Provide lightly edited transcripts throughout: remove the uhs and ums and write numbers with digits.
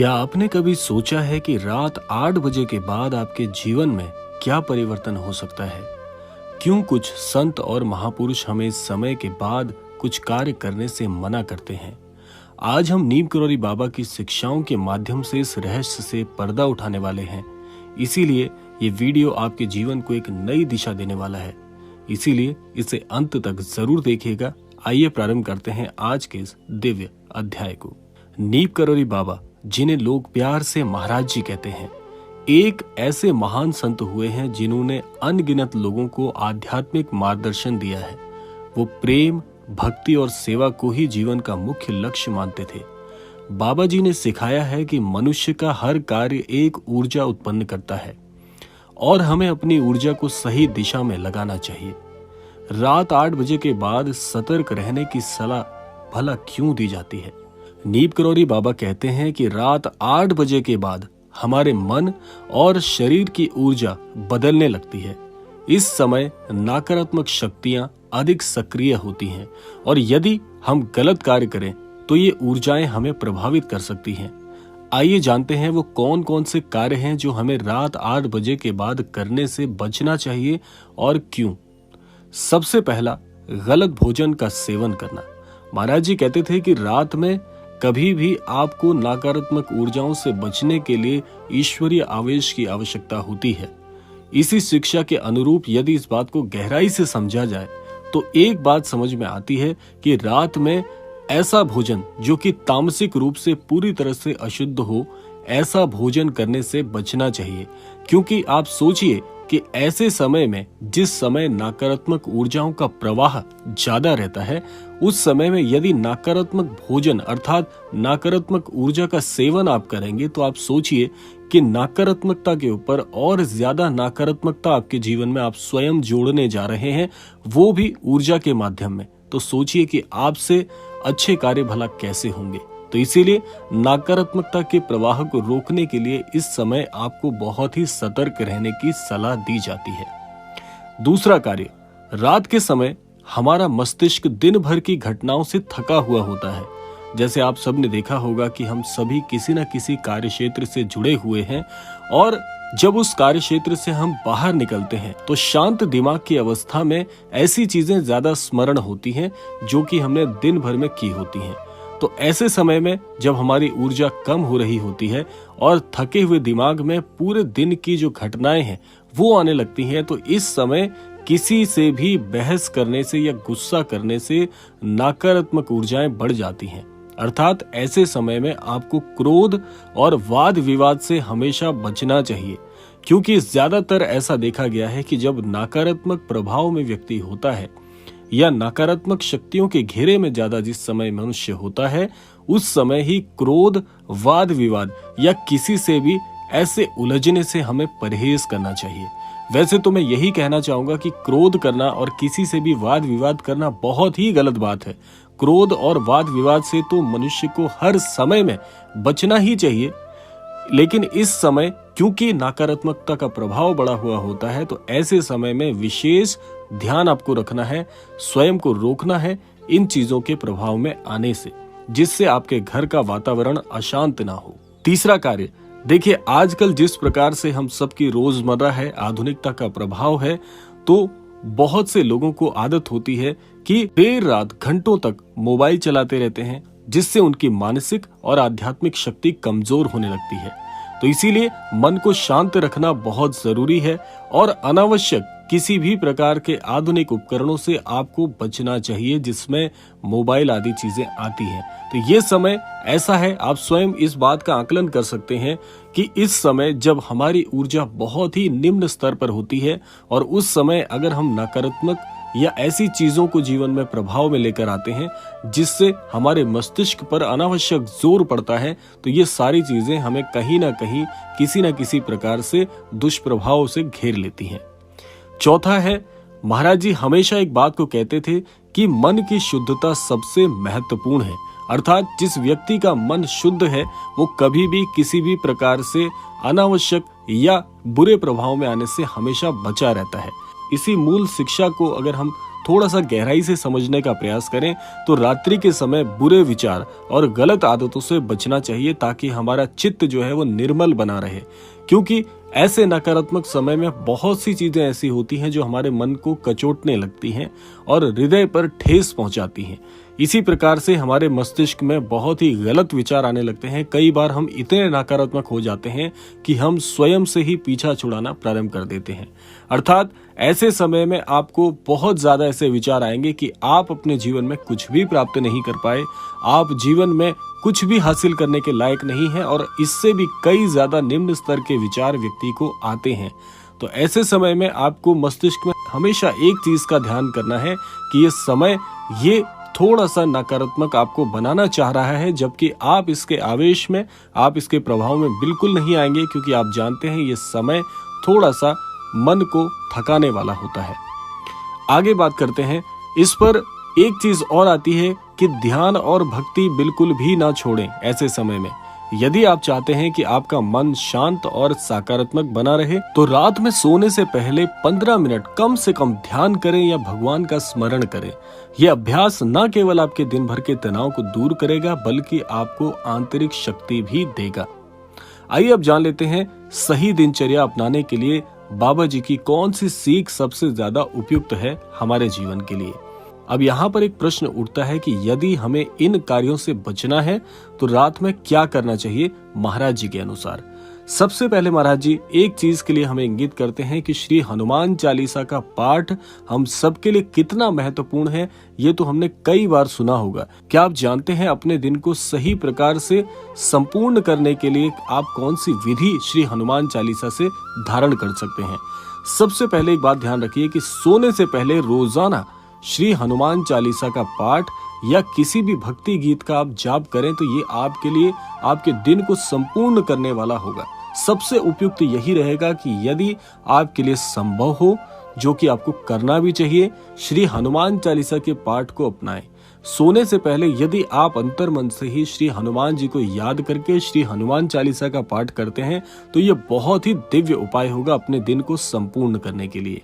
क्या आपने कभी सोचा है कि रात 8 बजे के बाद आपके जीवन में क्या परिवर्तन हो सकता है? क्यों कुछ संत और महापुरुष हमें इस समय के बाद कुछ कार्य करने से मना करते हैं? आज हम नीम करौरी बाबा की शिक्षाओं के माध्यम से इस रहस्य से पर्दा उठाने वाले हैं। इसीलिए ये वीडियो आपके जीवन को एक नई दिशा देने वाला है। इसीलिए इसे अंत तक जरूर देखिएगा। आइए प्रारंभ करते हैं आज के इस दिव्य अध्याय को। नीम करौरी बाबा, जिन्हें लोग प्यार से महाराज जी कहते हैं, एक ऐसे महान संत हुए हैं जिन्होंने अनगिनत लोगों को आध्यात्मिक मार्गदर्शन दिया है। वो प्रेम, भक्ति और सेवा को ही जीवन का मुख्य लक्ष्य मानते थे। बाबा जी ने सिखाया है कि मनुष्य का हर कार्य एक ऊर्जा उत्पन्न करता है और हमें अपनी ऊर्जा को सही दिशा में लगाना चाहिए। रात 8 बजे के बाद सतर्क रहने की सलाह भला क्यों दी जाती है? नीम करौरी बाबा कहते हैं कि रात 8 बजे के बाद हमारे मन और शरीर की ऊर्जा बदलने लगती है। इस समय नकारात्मक शक्तियां अधिक सक्रिय होती हैं और यदि हम गलत कार्य करें तो ये ऊर्जाएं हमें प्रभावित कर सकती हैं। आइए जानते हैं वो कौन कौन से कार्य हैं जो हमें रात 8 बजे के बाद करने से बचना चाहिए और क्यों। सबसे पहला, गलत भोजन का सेवन करना। महाराज जी कहते थे कि रात में कभी भी आपको नकारात्मक ऊर्जाओं से बचने के लिए ईश्वरीय आवेश की आवश्यकता होती है। इसी शिक्षा के अनुरूप यदि इस बात को गहराई से समझा जाए तो एक बात समझ में आती है कि रात में ऐसा भोजन जो कि तामसिक रूप से पूरी तरह से अशुद्ध हो, ऐसा भोजन करने से बचना चाहिए। क्योंकि आप सोचिए कि ऐसे समय में जिस समय नकारात्मक ऊर्जाओं का प्रवाह ज्यादा रहता है, उस समय में यदि नकारात्मक भोजन अर्थात नकारात्मक ऊर्जा का सेवन आप करेंगे तो आप सोचिए कि नकारात्मकता के ऊपर और ज्यादा नकारात्मकता आपके जीवन में आप स्वयं जोड़ने जा रहे हैं, वो भी ऊर्जा के माध्यम में। तो सोचिए कि आपसे अच्छे कार्य भला कैसे होंगे। तो इसीलिए नकारात्मकता के प्रवाह को रोकने के लिए इस समय आपको बहुत ही सतर्क रहने की सलाह दी जाती है। दूसरा कार्य, रात के समय हमारा मस्तिष्क दिन भर की घटनाओं से थका हुआ होता है। जैसे आप सब ने देखा होगा कि हम सभी किसी न किसी कार्य क्षेत्र से जुड़े हुए हैं और जब उस कार्य क्षेत्र से हम बाहर निकलते हैं तो शांत दिमाग की अवस्था में ऐसी चीजें ज्यादा स्मरण होती हैं जो कि हमने दिन भर में की होती हैं। तो ऐसे समय में जब हमारी ऊर्जा कम हो रही होती है और थके हुए दिमाग में पूरे दिन की जो घटनाएं हैं वो आने लगती हैं, तो इस समय किसी से भी बहस करने से या गुस्सा करने से नकारात्मक ऊर्जाएं बढ़ जाती हैं। अर्थात ऐसे समय में आपको क्रोध और वाद विवाद से हमेशा बचना चाहिए। क्योंकि ज्यादातर ऐसा देखा गया है कि जब नकारात्मक प्रभाव में व्यक्ति होता है या नकारात्मक शक्तियों के घेरे में ज्यादा जिस समय मनुष्य होता है, उस समय ही क्रोध, वाद विवाद या किसी से भी ऐसे उलझने से हमें परहेज करना चाहिए। वैसे तो मैं यही कहना चाहूंगा कि क्रोध करना और किसी से भी वाद विवाद करना बहुत ही गलत बात है। क्रोध और वाद विवाद से तो मनुष्य को हर समय में बचना ही चाहिए। लेकिन इस समय क्योंकि नकारात्मकता का प्रभाव बढ़ा हुआ होता है, तो ऐसे समय में विशेष ध्यान आपको रखना है, स्वयं को रोकना है इन चीजों के प्रभाव में आने से, जिससे आपके घर का वातावरण अशांत ना हो। तीसरा कार्य, देखिए आजकल जिस प्रकार से हम सबकी रोजमर्रा है, आधुनिकता का प्रभाव है, तो बहुत से लोगों को आदत होती है कि देर रात घंटों तक मोबाइल चलाते रहते हैं, जिससे उनकी मानसिक और आध्यात्मिक शक्ति कमजोर होने लगती है। तो इसीलिए मन को शांत रखना बहुत जरूरी है और अनावश्यक किसी भी प्रकार के आधुनिक उपकरणों से आपको बचना चाहिए जिसमें मोबाइल आदि चीजें आती हैं। तो ये समय ऐसा है, आप स्वयं इस बात का आकलन कर सकते हैं कि इस समय जब हमारी ऊर्जा बहुत ही निम्न स्तर पर होती है और उस समय अगर हम नकारात्मक या ऐसी चीजों को जीवन में प्रभाव में लेकर आते हैं जिससे हमारे मस्तिष्क पर अनावश्यक जोर पड़ता है, तो ये सारी चीजें हमें कहीं ना कहीं किसी न किसी प्रकार से दुष्प्रभाव से घेर लेती हैं। चौथा है, महाराज जी हमेशा एक बात को कहते थे कि मन की शुद्धता सबसे महत्वपूर्ण है। अर्थात जिस व्यक्ति का मन शुद्ध है वो कभी भी किसी भी प्रकार से अनावश्यक या बुरे प्रभाव में आने से हमेशा बचा रहता है। इसी मूल शिक्षा को अगर हम थोड़ा सा गहराई से समझने का प्रयास करें तो रात्रि के समय बुरे विचार और गलत आदतों से बचना चाहिए, ताकि हमारा चित्त जो है वो निर्मल बना रहे। क्योंकि ऐसे नकारात्मक समय में बहुत सी चीजें ऐसी होती हैं जो हमारे मन को कचोटने लगती हैं और हृदय पर ठेस पहुंचाती हैं। इसी प्रकार से हमारे मस्तिष्क में बहुत ही गलत विचार आने लगते हैं। कई बार हम इतने नकारात्मक हो जाते हैं कि हम स्वयं से ही पीछा छुड़ाना प्रारंभ कर देते हैं। अर्थात ऐसे समय में आपको बहुत ज्यादा ऐसे विचार आएंगे कि आप अपने जीवन में कुछ भी प्राप्त नहीं कर पाए, आप जीवन में कुछ भी हासिल करने के लायक नहीं है, और इससे भी कई ज्यादा निम्न स्तर के विचार व्यक्ति को आते हैं। तो ऐसे समय में आपको मस्तिष्क में हमेशा एक चीज का ध्यान करना है कि ये समय ये थोड़ा सा नकारात्मक आपको बनाना चाह रहा है, जबकि आप इसके आवेश में, आप इसके प्रभाव में बिल्कुल नहीं आएंगे, क्योंकि आप जानते हैं ये समय थोड़ा सा मन को थकाने वाला होता है। आगे बात करते हैं। इस पर एक चीज और आती है कि ध्यान और भक्ति बिल्कुल भी ना छोड़ें ऐसे समय में। यदि आप चाहते हैं कि आपका मन शांत और सकारात्मक बना रहे तो रात में सोने से पहले 15 मिनट कम से कम ध्यान करें या भगवान का स्मरण करें। यह अभ्यास न केवल आपके दिन भर के तनाव को दूर करेगा, बल्कि आपको आंतरिक शक्ति भी देगा। आइए अब जान लेते हैं सही दिनचर्या अपनाने के लिए बाबा जी की कौन सी सीख सबसे ज्यादा उपयुक्त है हमारे जीवन के लिए। अब यहाँ पर एक प्रश्न उठता है कि यदि हमें इन कार्यों से बचना है तो रात में क्या करना चाहिए महाराज जी के अनुसार। सबसे पहले महाराज जी एक चीज के लिए हमें इंगित करते हैं कि श्री हनुमान चालीसा का पाठ हम सबके लिए कितना महत्वपूर्ण है, ये तो हमने कई बार सुना होगा। क्या आप जानते हैं अपने दिन को सही प्रकार से संपूर्ण करने के लिए आप कौन सी विधि श्री हनुमान चालीसा से धारण कर सकते हैं? सबसे पहले एक बात ध्यान रखिए कि सोने से पहले रोजाना श्री हनुमान चालीसा का पाठ या किसी भी भक्ति गीत का आप जाप करें तो ये आपके लिए आपके दिन को संपूर्ण करने वाला होगा। सबसे उपयुक्त यही रहेगा कि यदि आपके लिए संभव हो, जो कि आपको करना भी चाहिए, श्री हनुमान चालीसा के पाठ को अपनाएं। सोने से पहले यदि आप अंतर मन से ही श्री हनुमान जी को याद करके श्री हनुमान चालीसा का पाठ करते हैं तो ये बहुत ही दिव्य उपाय होगा अपने दिन को संपूर्ण करने के लिए।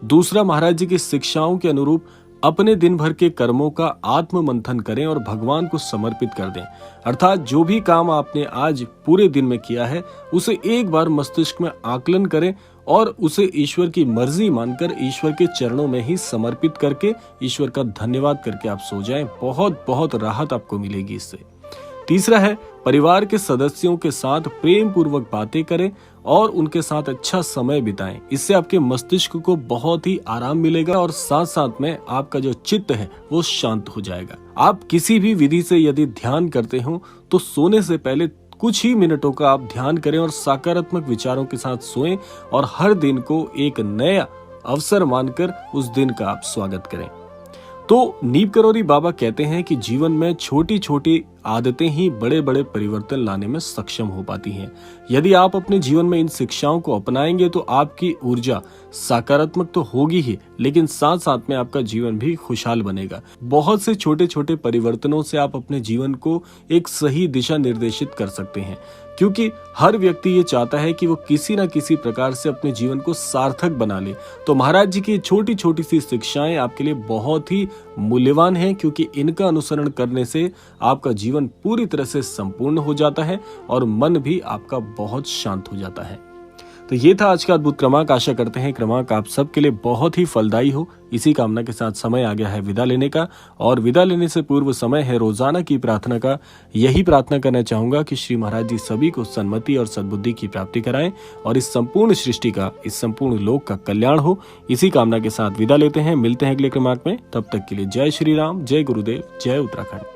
दूसरा, महाराज जी की शिक्षाओं के अनुरूप अपने दिन भर के कर्मों का आत्म मंथन करें और भगवान को समर्पित कर दें। अर्थात जो भी काम आपने आज पूरे दिन में किया है उसे एक बार मस्तिष्क में आकलन करें और उसे ईश्वर की मर्जी मानकर ईश्वर के चरणों में ही समर्पित करके ईश्वर का धन्यवाद करके आप सो जाएं। बहुत बहुत राहत आपको मिलेगी इससे। तीसरा है, परिवार के सदस्यों के साथ प्रेम पूर्वक बातें करें और उनके साथ अच्छा समय बिताएं। इससे आपके मस्तिष्क को बहुत ही आराम मिलेगा और साथ साथ में आपका जो चित्त है वो शांत हो जाएगा। आप किसी भी विधि से यदि ध्यान करते हो तो सोने से पहले कुछ ही मिनटों का आप ध्यान करें और सकारात्मक विचारों के साथ सोएं और हर दिन को एक नया अवसर मानकर उस दिन का आप स्वागत करें। तो नीम करोली बाबा कहते हैं कि जीवन में छोटी छोटी आदतें ही बड़े बड़े परिवर्तन लाने में सक्षम हो पाती हैं। यदि आप अपने जीवन में इन शिक्षाओं को अपनाएंगे तो आपकी ऊर्जा सकारात्मक तो होगी ही, लेकिन साथ साथ में आपका जीवन भी खुशहाल बनेगा। बहुत से छोटे छोटे परिवर्तनों से आप अपने जीवन को एक सही दिशा निर्देशित कर सकते हैं, क्योंकि हर व्यक्ति ये चाहता है कि वो किसी न किसी प्रकार से अपने जीवन को सार्थक बना ले। तो महाराज जी की छोटी छोटी सी शिक्षाएं आपके लिए बहुत ही मूल्यवान हैं, क्योंकि इनका अनुसरण करने से आपका जीवन पूरी तरह से संपूर्ण हो जाता है और मन भी आपका बहुत शांत हो जाता है। तो ये था आज का अद्भुत क्रमांक। आशा करते हैं क्रमांक आप सबके लिए बहुत ही फलदायी हो। इसी कामना के साथ समय आ गया है विदा लेने का, और विदा लेने से पूर्व समय है रोजाना की प्रार्थना का। यही प्रार्थना करना चाहूंगा कि श्री महाराज जी सभी को सन्मति और सद्बुद्धि की प्राप्ति कराएं और इस संपूर्ण सृष्टि का, इस संपूर्ण लोक का कल्याण हो। इसी कामना के साथ विदा लेते हैं। मिलते हैं अगले क्रमांक में। तब तक के लिए जय श्री राम, जय गुरुदेव, जय उत्तराखंड।